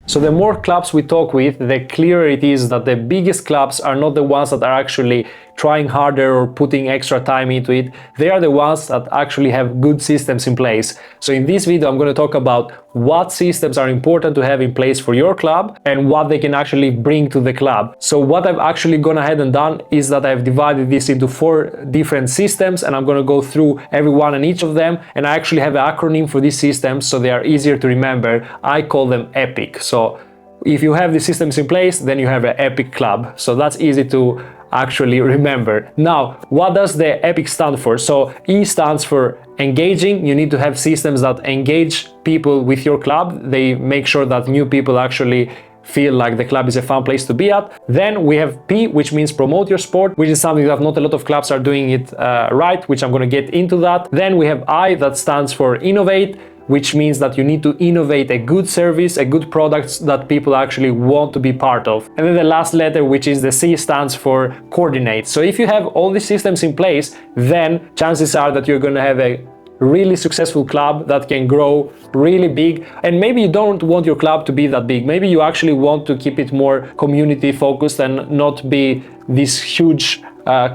So the more clubs we talk with, the clearer it is that the biggest clubs are not the ones that are actually trying harder or putting extra time into it. They are the ones that actually have good systems in place. So in this video, I'm going to talk about what systems are important to have in place for your club and what they can actually bring to the club. So what I've actually gone ahead and done is that I've divided this into 4 different systems, and I'm going to go through every one and each of them. And I actually have an acronym for these systems so they are easier to remember. I call them E.P.I.C. So if you have the systems in place, then you have an E.P.I.C club. So that's easy to actually remember. Now, what does the E.P.I.C stand for? So E stands for engaging. You need to have systems that engage people with your club. They make sure that new people actually feel like the club is a fun place to be at. Then we have P, which means promote your sport, which is something that not a lot of clubs are doing it right, which I'm going to get into that. Then we have I, that stands for innovate, which means that you need to innovate a good service, a good product that people actually want to be part of. And then the last letter, which is the C, stands for coordinate. So if you have all these systems in place, then chances are that you're going to have a really successful club that can grow really big. And maybe you don't want your club to be that big. Maybe you actually want to keep it more community focused and not be this huge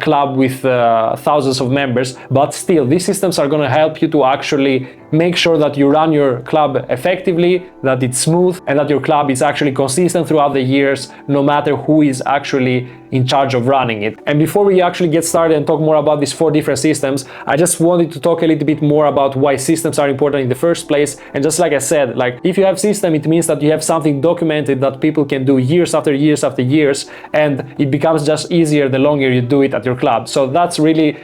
club with thousands of members. But still, these systems are going to help you to actually make sure that you run your club effectively, that it's smooth, and that your club is actually consistent throughout the years, no matter who is actually in charge of running it. And before we actually get started and talk more about these 4 different systems, I just wanted to talk a little bit more about why systems are important in the first place. And just like I said, like if you have system, it means that you have something documented that people can do years after years after years, and it becomes just easier the longer you do it at your club. So that's really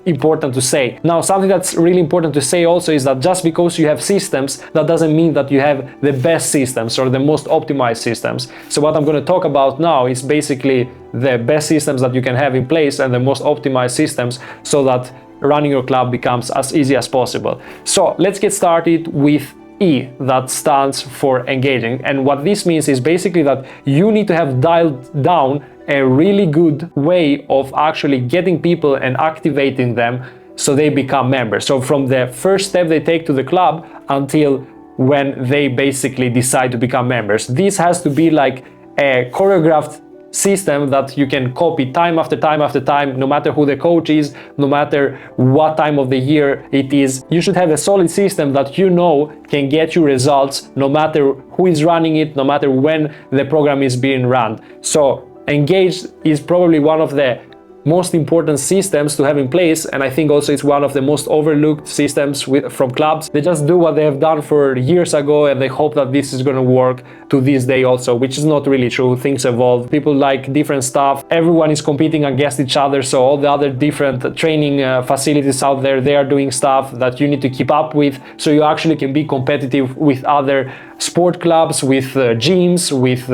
important to say. Now, something that's really important to say also is that just because you have systems, that doesn't mean that you have the best systems or the most optimized systems. So what I'm going to talk about now is basically the best systems that you can have in place and the most optimized systems so that running your club becomes as easy as possible. So let's get started with E, that stands for engaging. And what this means is basically that you need to have dialed down a really good way of actually getting people and activating them so they become members. So from the first step they take to the club until when they basically decide to become members. This has to be like a choreographed system that you can copy time after time after time, no matter who the coach is, no matter what time of the year it is. You should have a solid system that you know can get you results no matter who is running it, no matter when the program is being run. So engaged is probably one of the most important systems to have in place, and I think also it's one of the most overlooked systems from clubs. They just do what they have done for years ago and they hope that this is going to work to this day also, which is not really true. Things evolve, people like different stuff, everyone is competing against each other, so all the other different training facilities out there, they are doing stuff that you need to keep up with, so you actually can be competitive with other sport clubs, with gyms, with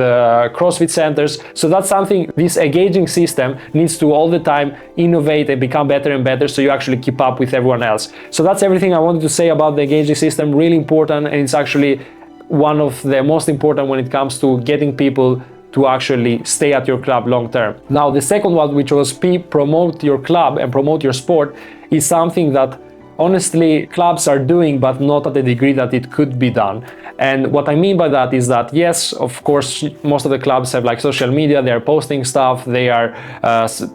CrossFit centers. So that's something this engaging system needs to all the time innovate and become better and better so you actually keep up with everyone else. So that's everything I wanted to say about the engaging system. Really important, and it's actually one of the most important when it comes to getting people to actually stay at your club long term. Now, the second one, which was P, promote your club and promote your sport, is something that honestly clubs are doing, but not at the degree that it could be done. And what I mean by that is that, yes, of course, most of the clubs have like social media, they're posting stuff, they are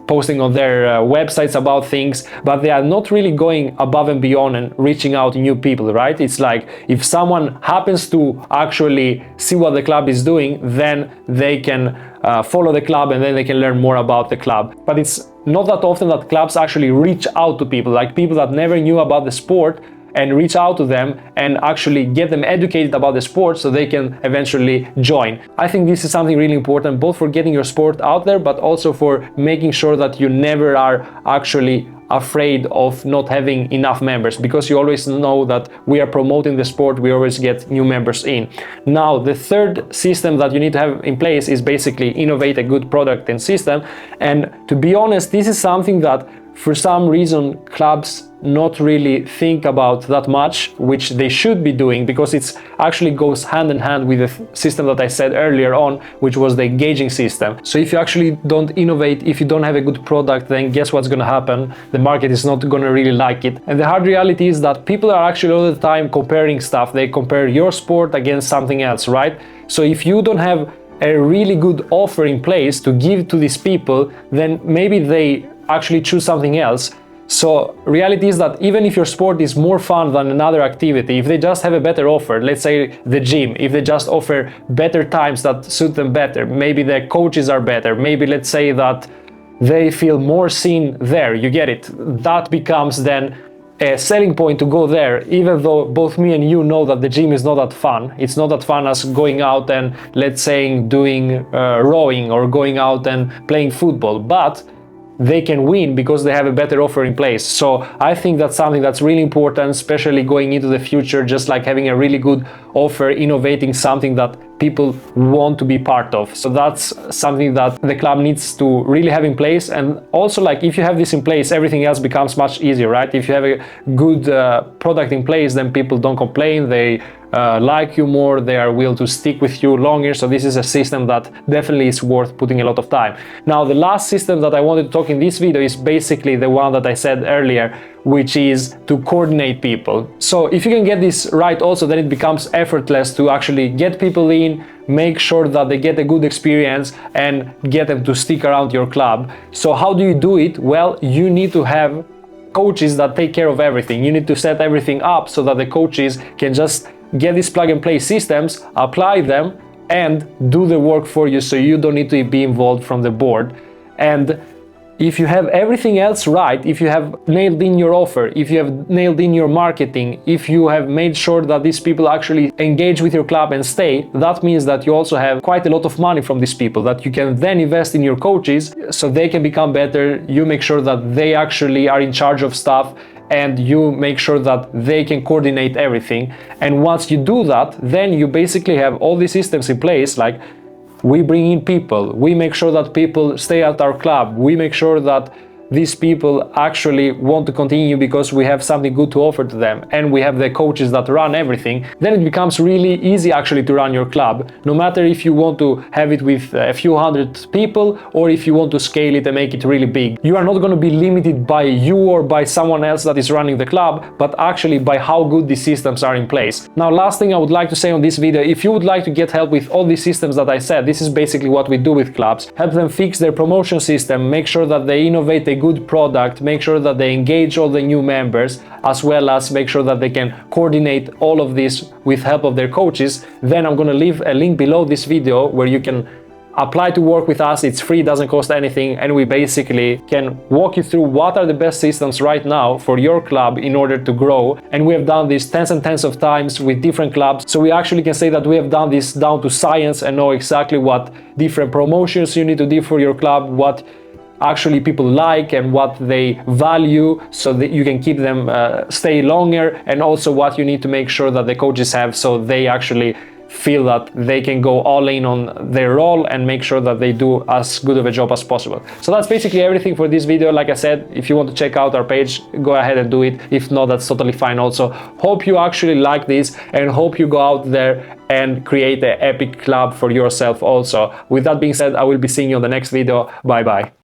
posting on their websites about things, but they are not really going above and beyond and reaching out to new people, right? It's like if someone happens to actually see what the club is doing, then they can follow the club and then they can learn more about the club. But it's not that often that clubs actually reach out to people, like people that never knew about the sport, and reach out to them and actually get them educated about the sport so they can eventually join. I think this is something really important, both for getting your sport out there, but also for making sure that you never are actually afraid of not having enough members, because you always know that we are promoting the sport, we always get new members in. Now, the third system that you need to have in place is basically innovate a good product and system. And to be honest, this is something that for some reason clubs not really think about that much, which they should be doing, because it actually goes hand in hand with the system that I said earlier on, which was the engaging system. So if you actually don't innovate, if you don't have a good product, then guess what's going to happen? The market is not going to really like it. And the hard reality is that people are actually all the time comparing stuff. They compare your sport against something else, right? So if you don't have a really good offer in place to give to these people, then maybe they actually choose something else. So reality is that even if your sport is more fun than another activity, if they just have a better offer, let's say the gym, if they just offer better times that suit them better, maybe the coaches are better, maybe let's say that they feel more seen there, you get it, that becomes then a selling point to go there, even though both me and you know that the gym is not that fun. It's not that fun as going out and, let's say, doing rowing or going out and playing football, but they can win because they have a better offer in place. So I think that's something that's really important, especially going into the future, just like having a really good offer, innovating something that people want to be part of. So that's something that the club needs to really have in place. And also, like, if you have this in place, everything else becomes much easier, right? If you have a good product in place, then people don't complain, they like you more, they are willing to stick with you longer. So this is a system that definitely is worth putting a lot of time. Now, the last system that I wanted to talk in this video is basically the one that I said earlier, which is to coordinate people. So if you can get this right also, then it becomes effortless to actually get people in, make sure that they get a good experience and get them to stick around your club. So how do you do it? Well, you need to have coaches that take care of everything. You need to set everything up so that the coaches can just get these plug and play systems, apply them, and do the work for you, so you don't need to be involved from the board. And if you have everything else right, if you have nailed in your offer, if you have nailed in your marketing, if you have made sure that these people actually engage with your club and stay, that means that you also have quite a lot of money from these people that you can then invest in your coaches so they can become better. You make sure that they actually are in charge of stuff, and you make sure that they can coordinate everything. And once you do that, then you basically have all these systems in place, like we bring in people, we make sure that people stay at our club, we make sure that these people actually want to continue because we have something good to offer to them, and we have the coaches that run everything. Then it becomes really easy actually to run your club, no matter if you want to have it with a few hundred people or if you want to scale it and make it really big. You are not going to be limited by you or by someone else that is running the club, but actually by how good these systems are in place. Now, last thing I would like to say on this video, if you would like to get help with all these systems that I said, this is basically what we do with clubs. Help them fix their promotion system, make sure that they innovate a good product, make sure that they engage all the new members, as well as make sure that they can coordinate all of this with help of their coaches, then I'm going to leave a link below this video where you can apply to work with us. It's free, doesn't cost anything, and we basically can walk you through what are the best systems right now for your club in order to grow. And we have done this tens and tens of times with different clubs, so we actually can say that we have done this down to science and know exactly what different promotions you need to do for your club, what actually people like and what they value, so that you can keep them stay longer, and also what you need to make sure that the coaches have so they actually feel that they can go all in on their role and make sure that they do as good of a job as possible. So that's basically everything for this video. Like I said, if you want to check out our page, go ahead and do it. If not, that's totally fine also. Hope you actually like this, and hope you go out there and create an epic club for yourself also. With that being said, I will be seeing you on the next video. Bye bye.